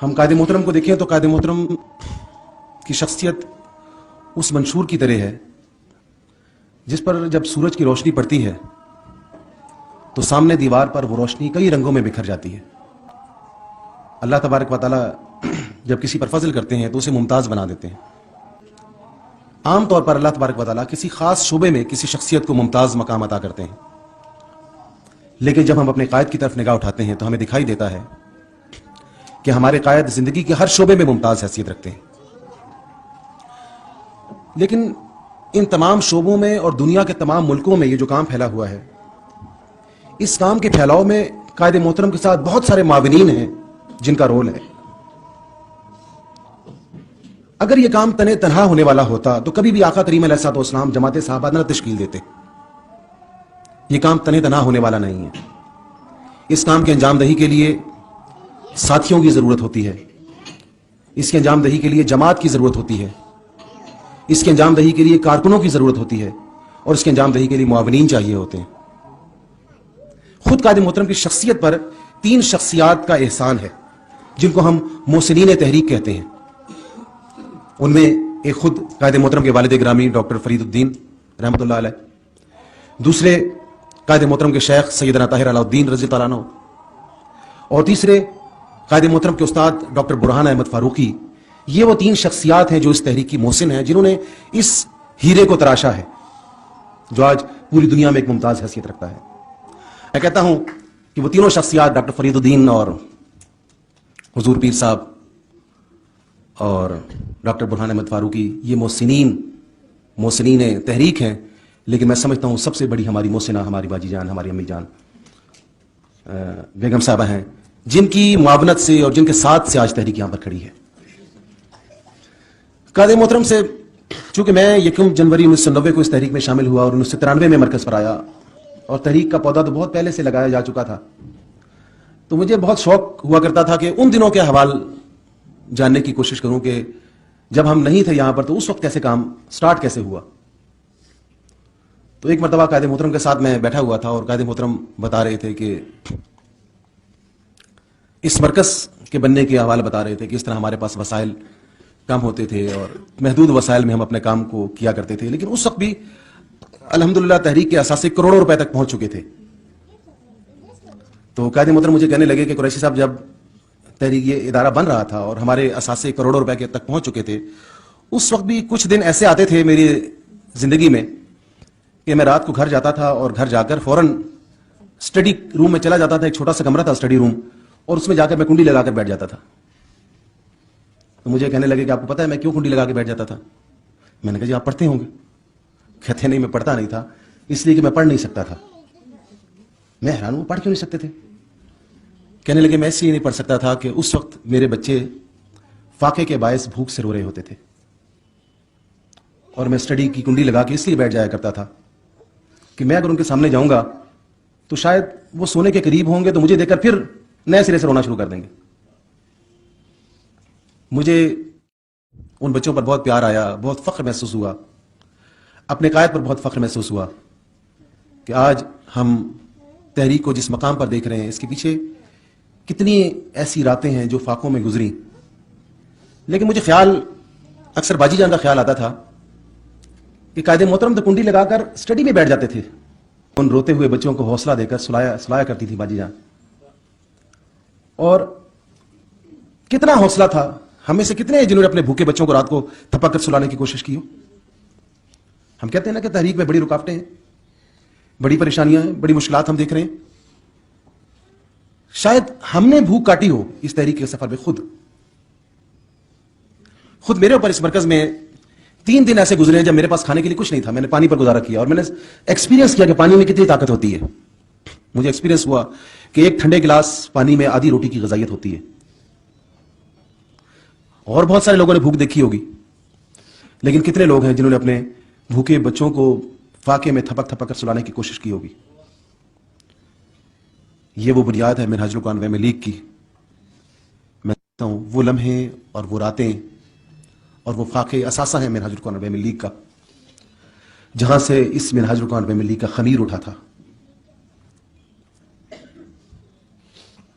ہم قائد محترم کو دیکھیں تو قائد محترم کی شخصیت اس منشور کی طرح ہے جس پر جب سورج کی روشنی پڑتی ہے تو سامنے دیوار پر وہ روشنی کئی رنگوں میں بکھر جاتی ہے. اللہ تبارک و تعالیٰ جب کسی پر فضل کرتے ہیں تو اسے ممتاز بنا دیتے ہیں. عام طور پر اللہ تبارک و تعالیٰ کسی خاص شعبے میں کسی شخصیت کو ممتاز مقام عطا کرتے ہیں، لیکن جب ہم اپنے قائد کی طرف نگاہ اٹھاتے ہیں تو ہمیں دکھائی دیتا ہے کہ ہمارے قائد زندگی کے ہر شعبے میں ممتاز حیثیت رکھتے ہیں. لیکن ان تمام شعبوں میں اور دنیا کے تمام ملکوں میں یہ جو کام پھیلا ہوا ہے، اس کام کے پھیلاؤ میں قائد محترم کے ساتھ بہت سارے معاونین ہیں جن کا رول ہے. اگر یہ کام تنہا ہونے والا ہوتا تو کبھی بھی آقا کریم علیہ الصلوۃ والسلام جماعت صحابہ نہ تشکیل دیتے. یہ کام تنہا ہونے والا نہیں ہے. اس کام کے انجام دہی کے لیے ساتھیوں کی ضرورت ہوتی ہے، اس کے انجام دہی کے لیے جماعت کی ضرورت ہوتی ہے، اس کے انجام دہی کے لیے کارکنوں کی ضرورت ہوتی ہے، اور اس کے انجام دہی کے لیے معاونین چاہیے ہوتے ہیں. خود قائد محترم کی شخصیت پر 3 شخصیات کا احسان ہے جن کو ہم محسنین تحریک کہتے ہیں. ان میں ایک خود قائد محترم کے والد گرامی ڈاکٹر فرید الدین رحمۃ اللہ علیہ، دوسرے قائد محترم کے شیخ سیدنا طاہر علاء الدین رضی اللہ عنہ، اور تیسرے قائد محترم کے استاد ڈاکٹر برہان احمد فاروقی. یہ وہ 3 شخصیات ہیں جو اس تحریک کی محسن ہیں، جنہوں نے اس ہیرے کو تراشا ہے جو آج پوری دنیا میں ایک ممتاز حیثیت رکھتا ہے. میں کہتا ہوں کہ وہ تینوں شخصیات ڈاکٹر فرید الدین اور حضور پیر صاحب اور ڈاکٹر برہان احمد فاروقی یہ محسنین تحریک ہیں، لیکن میں سمجھتا ہوں سب سے بڑی ہماری محسنہ ہماری باجی جان، ہماری امی جان بیگم صاحبہ ہیں، جن کی معاونت سے اور جن کے ساتھ سے آج تحریک یہاں پر کھڑی ہے. قائد محترم سے چونکہ میں 1 جنوری 1990 کو اس تحریک میں شامل ہوا اور 1993 میں مرکز پر آیا، اور تحریک کا پودا تو بہت پہلے سے لگایا جا چکا تھا، تو مجھے بہت شوق ہوا کرتا تھا کہ ان دنوں کے احوال جاننے کی کوشش کروں کہ جب ہم نہیں تھے یہاں پر تو اس وقت کیسے کام سٹارٹ کیسے ہوا. تو ایک مرتبہ قائد محترم کے ساتھ میں بیٹھا ہوا تھا اور قائد محترم بتا رہے تھے کہ اس مرکز کے بننے کے حوالے بتا رہے تھے کہ اس طرح ہمارے پاس وسائل کم ہوتے تھے اور محدود وسائل میں ہم اپنے کام کو کیا کرتے تھے، لیکن اس وقت بھی الحمدللہ تحریک کے اثاثے کروڑوں روپے تک پہنچ چکے تھے. تو قائد محترم مجھے کہنے لگے کہ قریشی صاحب جب تحریک یہ ادارہ بن رہا تھا اور ہمارے اثاثے کروڑوں روپے کے تک پہنچ چکے تھے، اس وقت بھی کچھ دن ایسے آتے تھے میری زندگی میں کہ میں رات کو گھر جاتا تھا اور گھر جا کر فوراً اسٹڈی روم میں چلا جاتا تھا. ایک چھوٹا سا کمرہ تھا اسٹڈی روم، اور اس میں جا کر میں کنڈی لگا کر بیٹھ جاتا تھا. تو مجھے کہنے لگے کہ آپ کو پتہ ہے میں کیوں کنڈی لگا کے بیٹھ جاتا تھا؟ میں نے کہا جی آپ پڑھتے ہوں گے. کہتے نہیں میں پڑھتا نہیں تھا، اس لیے کہ میں پڑھ نہیں سکتا تھا. میں حیران ہوں پڑھ کیوں نہیں سکتے تھے؟ کہنے لگے میں اس لیے نہیں پڑھ سکتا تھا کہ اس وقت میرے بچے فاقے کے باعث بھوک سے رو رہے ہوتے تھے، اور میں اسٹڈی کی کنڈی لگا کے اس لیے بیٹھ جایا کرتا تھا کہ میں اگر ان کے سامنے جاؤں گا تو شاید وہ سونے کے قریب ہوں گے تو مجھے دیکھ کر پھر نئے سرے سے رونا شروع کر دیں گے. مجھے ان بچوں پر بہت پیار آیا، بہت فخر محسوس ہوا، اپنے قائد پر بہت فخر محسوس ہوا کہ آج ہم تحریک کو جس مقام پر دیکھ رہے ہیں اس کے پیچھے کتنی ایسی راتیں ہیں جو فاقوں میں گزری. لیکن مجھے خیال اکثر باجی جان کا خیال آتا تھا کہ قائد محترم تو کنڈی لگا کر اسٹڈی میں بیٹھ جاتے تھے، ان روتے ہوئے بچوں کو حوصلہ دے کر سلایا کرتی تھی باجی جان. اور کتنا حوصلہ تھا ہم میں سے کتنے ہیں جنہوں نے اپنے بھوکے بچوں کو رات کو تھپک کر سلانے کی کوشش کی ہو. ہم کہتے ہیں نا کہ تحریک میں بڑی رکاوٹیں ہیں، بڑی پریشانیاں ہیں، بڑی مشکلات ہم دیکھ رہے ہیں. شاید ہم نے بھوک کاٹی ہو اس تحریک کے سفر میں. خود میرے اوپر اس مرکز میں 3 دن ایسے گزرے ہیں جب میرے پاس کھانے کے لیے کچھ نہیں تھا. میں نے پانی پر گزارا کیا اور میں نے ایکسپیرینس کیا کہ پانی میں کتنی طاقت ہوتی ہے. مجھے ایکسپیرینس ہوا کہ ایک ٹھنڈے گلاس پانی میں آدھی روٹی کی غذائیت ہوتی ہے. اور بہت سارے لوگوں نے بھوک دیکھی ہوگی، لیکن کتنے لوگ ہیں جنہوں نے اپنے بھوکے بچوں کو فاقے میں تھپک کر سلانے کی کوشش کی ہوگی. یہ وہ بنیاد ہے منہاج القرآن فہم لیگ کی. میں کہتا ہوں وہ لمحے اور وہ راتیں اور وہ فاقے اثاثہ ہیں منہاج القرآن فہم لیگ کا، جہاں سے اس منہاج القرآن فہم لیگ کا خمیر اٹھا تھا.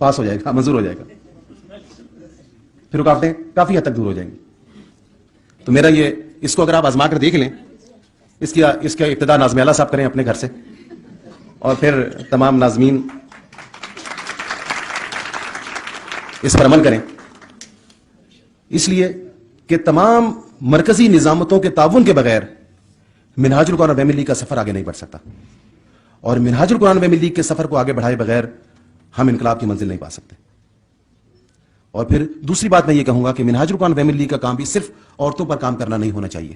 پاس ہو جائے گا, منظور ہو جائے گا, پھر رکاوٹیں کافی حد تک دور ہو جائیں گی. تو میرا یہ, اس کو اگر آپ آزما کر دیکھ لیں, اس کا ابتدا ناظم اعلیٰ صاحب کریں اپنے گھر سے, اور پھر تمام ناظمین اس پر عمل کریں, اس لیے کہ تمام مرکزی نظامتوں کے تعاون کے بغیر منہاج القرآن ویمن لیگ کا سفر آگے نہیں بڑھ سکتا, اور منہاج القرآن ویمن لیگ کے سفر کو آگے بڑھائے بغیر ہم انقلاب کی منزل نہیں پا سکتے. اور پھر دوسری بات میں یہ کہوں گا کہ منہاج القرآن ویمن لیگ کا کام بھی صرف عورتوں پر کام کرنا نہیں ہونا چاہیے,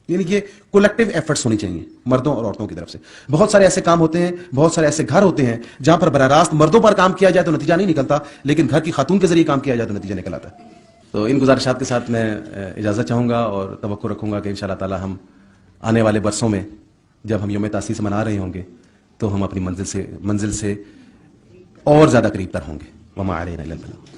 یعنی یہ کولیکٹیو ایفرٹس ہونی چاہیے مردوں اور عورتوں کی طرف سے. بہت سارے ایسے کام ہوتے ہیں, بہت سارے ایسے گھر ہوتے ہیں جہاں پر براہ راست مردوں پر کام کیا جائے تو نتیجہ نہیں نکلتا, لیکن گھر کی خاتون کے ذریعے کام کیا جائے تو نتیجہ نکل آتا ہے. تو ان گزارشات کے ساتھ میں اجازت چاہوں گا اور توقع رکھوں گا کہ انشاءاللہ تعالی ہم آنے والے برسوں میں جب ہم یوم تاسیس منا رہے ہوں گے تو ہم اپنی منزل سے اور زیادہ قریب تر ہوں گے. وما علینا الا البلاغ.